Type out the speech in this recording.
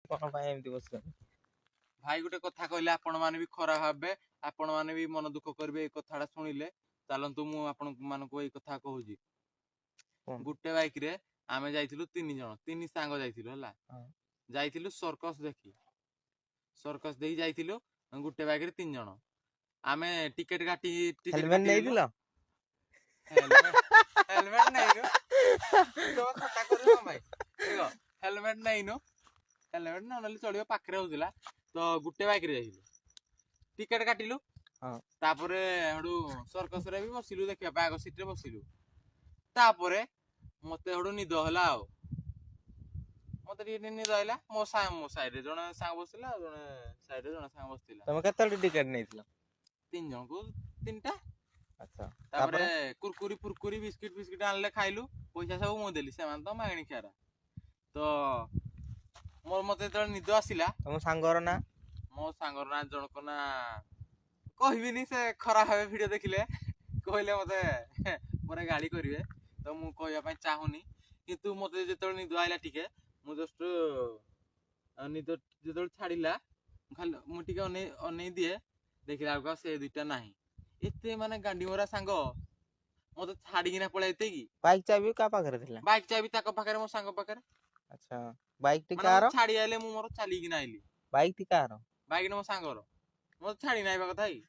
କଣ ପାଇଁ ଏମିତି ବସୁଛନ୍ତି? ଭାଇ ଗୋଟେ କଥା କହିଲେ ଆପଣ ମାନେ ବି ଖରାପ ଭାବେ, ଆପଣ ମାନେ ବି ମନ ଦୁଃଖ କରିବେ ଏଇ କଥାଟା ଶୁଣିଲେ। ଚାଲନ୍ତୁ ମୁଁ ଆପଣ ମାନଙ୍କୁ ଏଇ କଥା କହୁଛି। ଗୋଟେ ବାଇକ ରେ ଆମେ ଯାଇଥିଲୁ 3 ଜଣ, 3 ସାଙ୍ଗ ଯାଇଥିଲୁ ହେଲା। ଯାଇଥିଲୁ ସର୍କସ ଦେଖି, ସର୍କସ ଦେଇ ଯାଇଥିଲୁ ଗୋଟେ ବାଇକ ରେ 3 ଜଣ। ଆମେ ଟିକେଟ କାଟି ହେଲମେଟ ନେଇଥିଲ? ହେଲମେଟ ନେଇନୁ ଭାଇ, ଦେଖ ହେଲମେଟ ନେଇନୁ, ହେଲମେଟ ନ ନେଲେ ଚଳିବ, ପାଖରେ ହଉଥିଲା ତ ଗୋଟେ ବାଇକ ରେ ଯାଇଥିଲୁ, ଟିକେଟ କାଟିଲୁ। ତାପରେ ହେଠୁ ସର୍କସ ରେ ବି ବସିଲୁ, ଦେଖିବା ପାଇଁ ଆଗ ସିଟ ରେ ବସିଲୁ। ତାପରେ ମତେ ହେଠୁ ନିଦ ହେଲା, ଆଉ ମତେ ଟିକେ ନିଦ ହେଲା। ମୋ ସାଇଡରେ ଜଣେ ସାଙ୍ଗ ବସିଥିଲା, ଆଉ ଜଣେ ସାଇଡରେ ଜଣେ ସାଙ୍ଗ ବସିଥିଲା। ତମେ କେତେବେଳେ ଟିକେଟ ନେଇଥିଲ? 3 ଜଣଙ୍କୁ 3ଟା। ଆଚ୍ଛା, ତାପରେ କୁରକୁରି ଫୁରକୁରି ବିସ୍କିଟ ଫିସ୍କିଟ ଆଣିଲେ, ଖାଇଲୁ। ପଇସା ସବୁ ମୁଁ ଦେଲି, ସେମାନେ ତ ମାଗଣି ଖିଆରା। ତ ମତେ ଯେତେବେଳେ ନିଦ ଆସିଲା, ତମ ସାଙ୍ଗର ନାଁ? ମୋ ସାଙ୍ଗର ନାଁ ଜଣକ ନା କହିବିନି, ସେ ଖରାପ ଭାବେ ଭିଡିଓ ଦେଖିଲେ, କହିଲେ ମତେ ପରେ ଗାଳି କରିବେ, ତ ମୁଁ କହିବା ପାଇଁ ଚାହୁଁନି। କିନ୍ତୁ ମତେ ଯେତେବେଳେ ନିଦ ଆଇଲା ଟିକେ, ମୁଁ ଜଷ୍ଟ ନିଦ ଯେତେବେଳେ ଛାଡିଲା, ମୁଁ ଟିକେ ଅନେଇ ଦିଏ, ଦେଖିଲା ବେଳକୁ ସେ 2ଟା ନାହିଁ। ଏତେ ମାନେ ଗାଣ୍ଡି ମରା ସାଙ୍ଗ ମତେ ଛାଡିକିନା ପଳେଇ ଏତେ କି। ବାଇକ୍ ଚାବି କାହା ପାଖରେ ଥିଲା? ବାଇକ୍ ଚାବି ତାଙ୍କ ପାଖରେ, ମୋ ସାଙ୍ଗ ପାଖରେ। ଆଚ୍ଛା, ବାଇକ୍ ଟି ମାନେ କାହାର? ମତେ ଛାଡି ଆଇଲେ, ମୁଁ ମୋର ଚାଲିକିନା ଆଇଲି। ବାଇକ୍ ଟି କାହାର? ବାଇକ୍ ମୋ ସାଙ୍ଗର, ମତେ ଛାଡି ନା ଆଇବା କଥା କି।